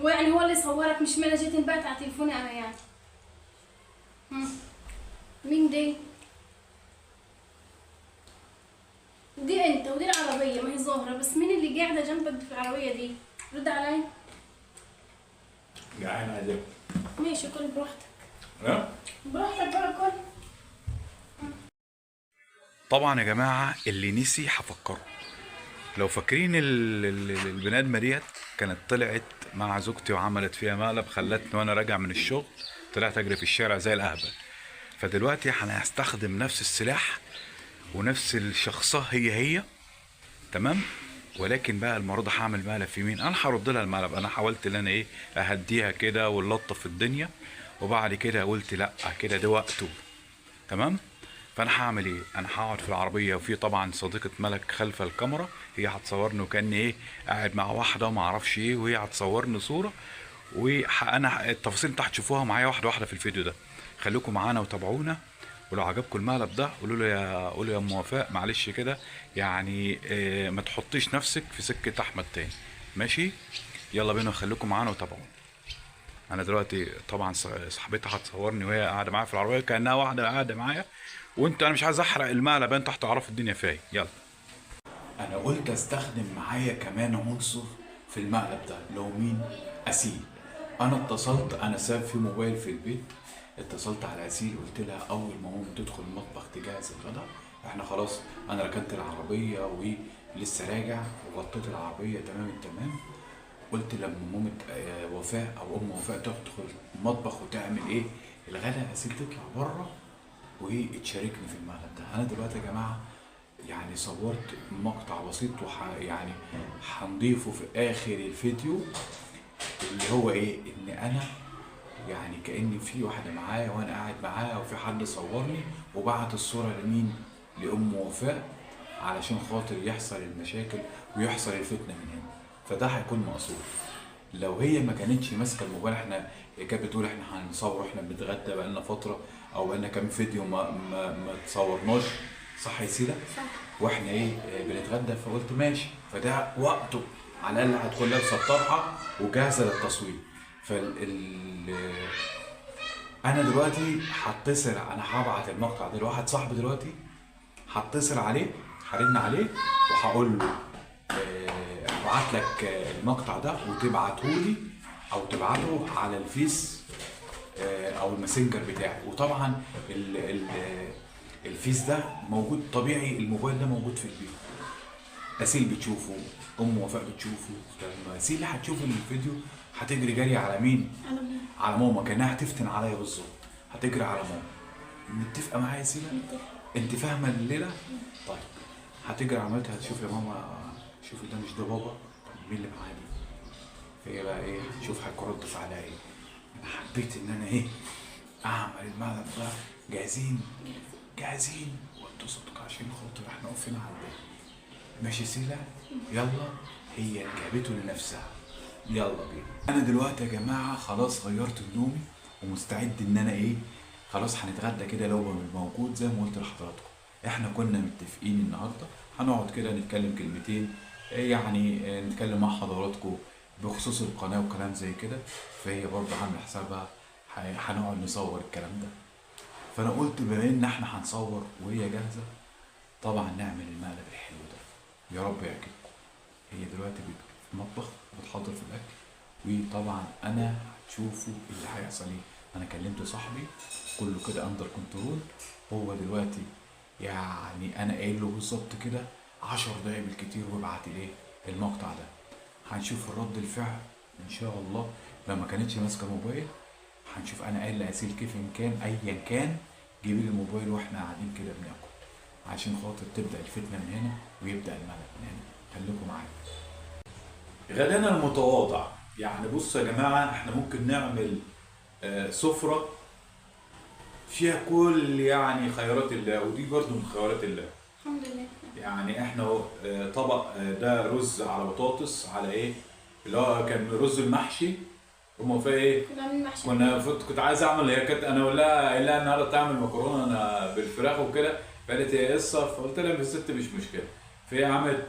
يعني هو اللي صورك، مش ما انا جيت انبعت على تليفوني انا يعني. مين دي؟ دي انت ودي العربية ما هي ظاهرة، بس مين اللي قاعدة جنبك في العربية دي؟ رد علي. جعان عايز ماشي كل براحتك. ها؟ براحتك بقى كل. طبعا يا جماعة اللي نسي هفكره. لو فاكرين البني ادمه ديت كانت طلعت مع زوجتي وعملت فيها مقلب، خلتني وانا راجع من الشغل طلعت اجري في الشارع زي الاهبل. فدلوقتي انا هستخدم نفس السلاح ونفس الشخصة هي تمام، ولكن بقى المره دي هعمل مقلب في مين؟ انا هرد لها المقلب. انا حاولت ان انا ايه اهديها كده ونلطف الدنيا، وبعد كده قلت لا كده ده وقته تمام. فانا هعمل ايه؟ انا هقعد في العربيه، وفي طبعا صديقه ملك خلف الكاميرا هي هتصورني وكاني ايه قاعد مع واحده وما اعرفش ايه، وهي هتصورني صوره. وانا التفاصيل انتوا هتشوفوها معايا واحده واحده في الفيديو ده. خليكم معانا وتابعونا، ولو عجبكم المقلب ده قولوا يا ام وفاء معلش كده يعني ما تحطيش نفسك في سكه احمد تاني، ماشي؟ يلا بينا، خليكم معانا وتابعونا. انا دلوقتي طبعا صاحبتها هتصورني وهي قاعده معايا في العربيه كانها واحده قاعده معايا، انا مش عايز احرق المقلب، انتوا هتعرفوا الدنيا فيها. يلا. انا قلت استخدم معايا كمان عنصر في المقلب ده، لو مين؟ اسيل. انا اتصلت، انا ساب في موبايل في البيت، اتصلت على اسيل قلت لها اول ما ماما تدخل المطبخ تجهز الغدا، احنا خلاص انا ركنت العربيه ولسه راجع وغطيت العربيه تمام التمام. قلت لما مامة وفاء او ام وفاء تدخل المطبخ وتعمل ايه الغدا، اسيل تطلع بره وتشاركني في المقلب ده. انا دلوقتي يا جماعه يعني صورت مقطع بسيط يعني هنضيفه في اخر الفيديو، اللي هو ايه ان انا يعني كأني في واحدة معايا وانا قاعد معاها وفي حد صورني وبعت الصورة لمين؟ لأم وفاء، علشان خاطر يحصل المشاكل ويحصل الفتنة من هنا. فده هيكون مقصود. لو هي ما كانتش ماسكة الموبايل، احنا كانت بتقول احنا هنصور احنا بنتغدى بقالنا فترة او بقالنا كام فيديو ما تصورناش، صح يا سيدة؟ صح. واحنا ايه بنتغدى، فقلت ماشي، فده وقته على الاقل هتكون لابسه الطرحه وجاهزه للتصوير. انا دلوقتي هتصل، انا هبعت المقطع ده لواحد صاحبي دلوقتي، هتصل عليه هرن عليه وهقول له ابعت لك المقطع ده وتبعته لي او تبعته على الفيس او الماسنجر بتاعي. وطبعا الفيس ده موجود طبيعي، الموبايل ده موجود في البيت، اسيل بتشوفه، ام وفاء بتشوفه. لما اسيل هتشوف الفيديو هتجري جري على مين؟ على ماما، كانها هتفتن عليا بالظبط، هتجري على ماما. متفقه معايا يا سيلا؟ انت فاهمه الليله؟ طيب هتجري على مامتها، هتشوف يا ماما شوفي ده مش ده بابا، مين اللي معايا دي؟ فهي بقى ايه شوف هيكون رد فعلها ايه. انا حبيت ان انا ايه اعمل المقلب ده. جاهزين وانتوا صدق عشان خاطر احنا واقفين على الباب، ماشي سيلا؟ يلا. هي جابته لنفسها، يلا بينا. انا دلوقتي يا جماعه خلاص غيرت هدومي ومستعد ان انا ايه خلاص هنتغدى كده لو موجود زي ما قلت لحضراتكم. احنا كنا متفقين النهارده هنقعد كده نتكلم كلمتين يعني نتكلم مع حضراتكم بخصوص القناه وكلام زي كده. فهي برضه عامله حسابها هنقعد نصور الكلام ده. فانا قلت بما ان احنا هنصور وهي جاهزه طبعا نعمل المقلب الحلو ده، يا رب يعجبكم. هي دلوقتي في المطبخ بتحضر في الاكل، وطبعا انا هتشوفوا اللي هيحصل ايه. انا كلمت صاحبي كله كده اندر كنترول، هو دلوقتي يعني انا قايل له بالظبط كده 10 دقايق بالكتير وابعت لي المقطع ده. هنشوف الرد الفعل ان شاء الله. لو ما كانتش ماسكه موبايل هنشوف انا قايل لاسيل كيف ان كان ايا كان جيبي لي الموبايل واحنا قاعدين كده بناكل، عشان خاطر تبدا الفتنه من هنا ويبدا الملل من هنا. خليكم معايا. غدانا المتواضع يعني بصوا يا جماعه، احنا ممكن نعمل سفره فيها كل يعني خيرات الله، ودي برضو من خيرات الله. الحمد لله. يعني احنا طبق ده رز على بطاطس على ايه اللي هو كان رز المحشي. هم في ايه؟ كنت عايز اعمل، هي كانت انا اقول لها النهارده تعمل مكرونه انا بالفراخ وكده، فقالت ايه قصه، فقلت لها يا ست مش مشكله. فهي عملت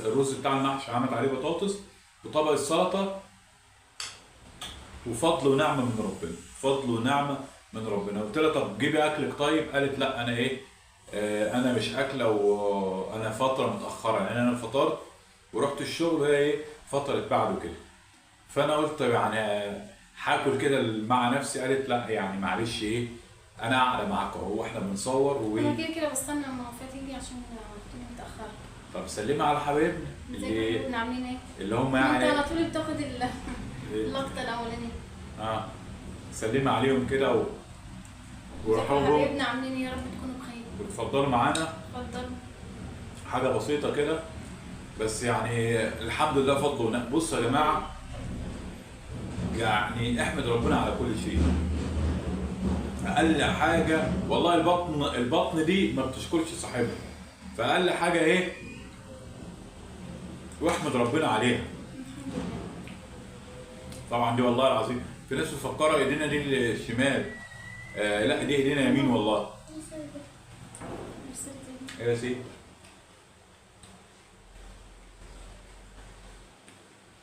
الرز بتاع المحشي، عملت عليه بطاطس وطبق السلطه وفضل ونعمه من ربنا، فضل ونعمه من ربنا. قلت لها طب جيبي اكلك طيب، قالت لا انا ايه، انا مش اكله وانا فتره متاخره، يعني انا فطرت ورحت الشغل وهي ايه فطرت بعده كده. فانا قلت طب يعني هاكل كده مع نفسي. قالت لا يعني معلش ايه، انا قاعده معاك اهو واحنا بنصور انا كده كده بستنى لما وفاء تيجي عشان تكوني متاخره. طب سلمي على حبايبنا ازيك كنا عاملين ايه؟ اللي هم انت يعني على طول بتاخد اللقطه الاولانيه. اه سلمي عليهم كده ازيك وروحوا يا لهم حبايبنا عاملين ايه؟ يا رب تكونوا بخير. وتفضلوا معانا. اتفضلوا. حاجه بسيطه كده بس يعني الحمد لله فضل ونعمه. بصوا يا جماعه، يعني احمد ربنا على كل شيء. اقل حاجه والله البطن دي ما بتشكرش صاحبها، فاقل حاجه ايه واحمد ربنا عليها. طبعا دي والله العظيم في ناس مفكره ايدينا دي الشمال، لا دي ايدينا يمين والله. ايه يا سيدي؟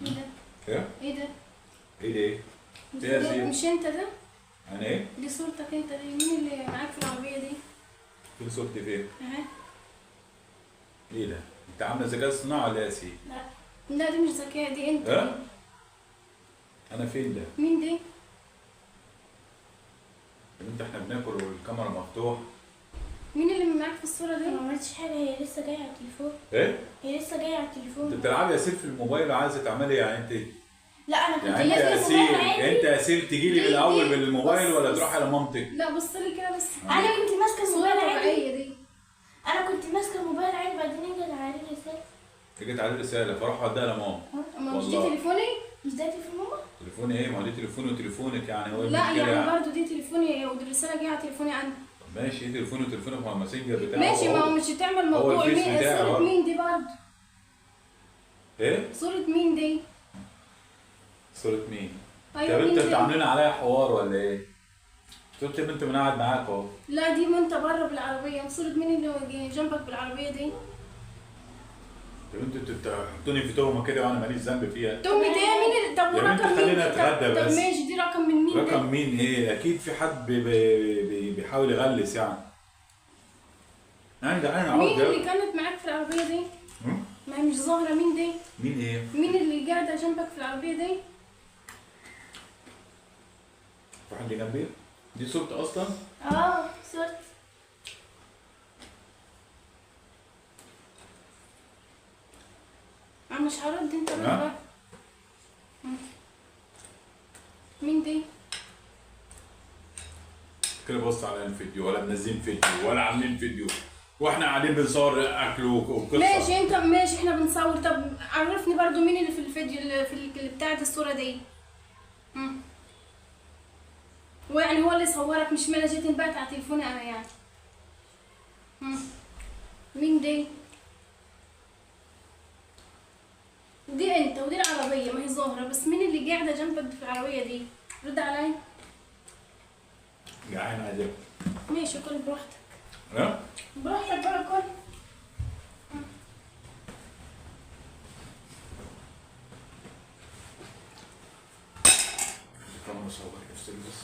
ايه ده؟ ايه؟ ايه ده؟ ايه ده ايه؟ ايه يا سيدي؟ مش انت ده؟ انا ايه؟ دي صورتك انت دي، مين اللي معاك في العربيه دي؟ فين صورتي فين؟ اهي. ايه ده؟ انت عامله ذكاء اصطناعي ولا ايه يا سيدي؟ لا دي مش ذكيه، دي انت. ها؟ دي. انا فين ده؟ مين دي؟ انت احنا بناكل والكاميرا مفتوح. مين اللي معاك في الصوره دي؟ انا ما عملتش حاجه، هي لسه جايه على التليفون. ايه؟ هي لسه جايه على انت التليفون. بتلعبي يا سيف في الموبايل وعايزه تعملي يعني انت؟ لا انا كنت يعني انت يا ماسكه سيف، الموبايل عادي. انت يا سيف تجي لي دي- بالاول دي- بالموبايل بص- ولا بص. تروحي لمامتك؟ لا بص لي كده بس. انا كنت ماسكه صوره الموبايل عادي. طبيعيه دي. انا كنت ماسكه الموبايل عادي، بعدين اجت على رساله. جيت عليه رساله فاروح اوديها لماما. اما مش دي والله. تليفوني؟ مش ده تليفون ماما؟ تليفوني ايه؟ ما هو دي تليفوني وتليفونك يعني هو لا المشكله يعني برضه دي تليفوني والرساله جايه على تليفوني انا. طب ماشي ايه تليفوني وتليفونك مع الماسنجر بتاعه. ماشي، ما هو مش هتعمل موضوع الفيس مين، بتاعي صورة برضه. مين دي برضه؟ ايه؟ صورة مين دي؟ صورة مين؟ ايوه طب مين انت دي؟ عاملين عليا حوار ولا ايه؟ صورة يا بنت من قاعد معاك اهو. لا دي ما انت بره بالعربية، صورة مين اللي جنبك بالعربية دي؟ طب انتوا بتحطوني في تهمة كده وانا ماليش ذنب فيها. تومي ده مين اللي؟ طب يا بنت ورقم مين؟ خلينا نتغدى طب بس. ماشي، دي رقم من مين ده؟ رقم مين ايه؟ اكيد في حد بيحاول يغلس يعني. انا جعان عاوز مين اللي اكل. كانت معاك في العربية دي؟ هم؟ ما هي مش ظاهرة مين دي؟ مين ايه؟ مين اللي قاعدة جنبك في العربية دي؟ في حد جنبي؟ دي صورتي اصلا؟ اه صورت. انا مش هرد، انت رد ها؟ بقى. مين دي؟ كده بص على الفيديو ولا منزلين فيديو ولا عاملين فيديو واحنا قاعدين بنصور اكل وقصه. ماشي انت ماشي، احنا بنصور. طب عرفني برضو مين اللي في الفيديو اللي بتاعت الصورة دي. ويعني هو اللي صورك، مش انا جيت انبعت على تليفوني انا يعني. مين دي؟ دي انت ودي العربية ما هي ظاهرة، بس مين اللي قاعدة جنبك في العربية دي؟ رد علي. جعان عايز اكل. ماشي كل براحتك. ها؟ براحتك بقى كل. طالما مصور افصل بس.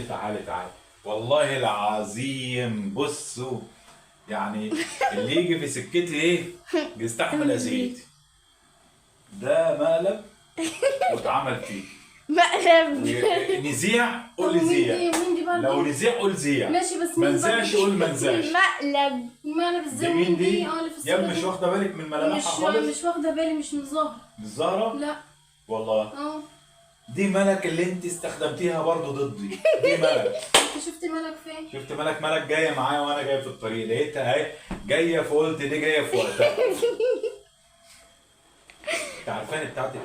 تعالي والله العظيم بصوا يعني اللي يجي في سكتي ايه بيستحمل يا سيدي. ده مقلب واتعمل فيه مقلب. نزيع قول طب زيع، مين دي برضو؟ لو نزيع قول زيع، ماشي بس ما مين نزعش برضو؟ قول ما نزعش. مقلب. مالك دي ازاي؟ مين دي؟ اه اللي في يا الصورة ابني مش دي. واخده بالك من ملامحها خالص؟ مش واخدة بالي، مش من ظاهر. مش ظاهره؟ لا. والله اه. دي ملك اللي انت استخدمتيها برضو ضدي. دي ملك. انت شفت مالك فين؟ شفت ملك جايه معايا وانا جاي في الطريق لقيتها اهي جايه فقلت دي جايه في وقتها. انت عارفاني بتاعت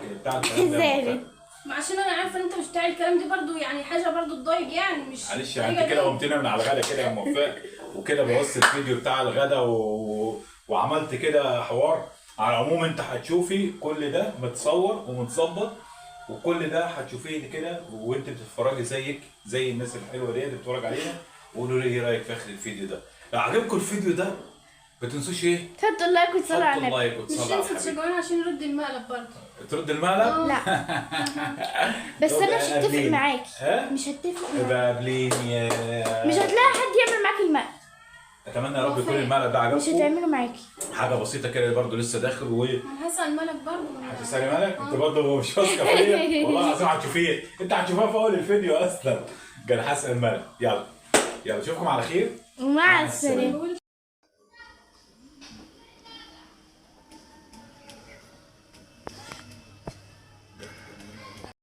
الكلام ده. ما عشان انا عارفه ان انت مش بتاع الكلام دي برضو، يعني حاجه برضو تضايق يعني، مش معلش حاجة انت كده دي. قمتنا من على الغدا كده يا موفق وكده بوظت الفيديو بتاع الغدا وعملت كده حوار. على العموم انت هتشوفي كل ده متصور ومتظبط وكل ده هتشوفيه كده وانت بتتفرجي زي الناس الحلوه دي اللي بتتفرج علينا. وقولوا لي ايه رايك في اخر الفيديو ده. لو عجبكم الفيديو ده ما تنسوش ايه؟ تحطوا اللايك وتصلوا على حطوا النبي. اللايك مش وتصلوا على تنسوا الحبيب. تشجعونا عشان نرد المقلب برضه. ترد المقلب؟ لا بس انا مش هتفق قابليني. معاكي. ها؟ مش هتفق معاكي. يبقى قابليني يا مش هتلاقي حد يعمل معاكي المقلب. اتمنى يا رب يكون المقلب ده مش عجبكم. هتعمله معاكي. حاجه بسيطه كده برضه لسه داخل و انا هسأل ملك برضه. هتسالي مالك؟ انت برضه مش واثقه فيا والله العظيم هتشوفيه، انت هتشوفها في اول الفيديو اصلا. كان هسال مالك. يلا اشوفكم على خير. مع السلامه. بقول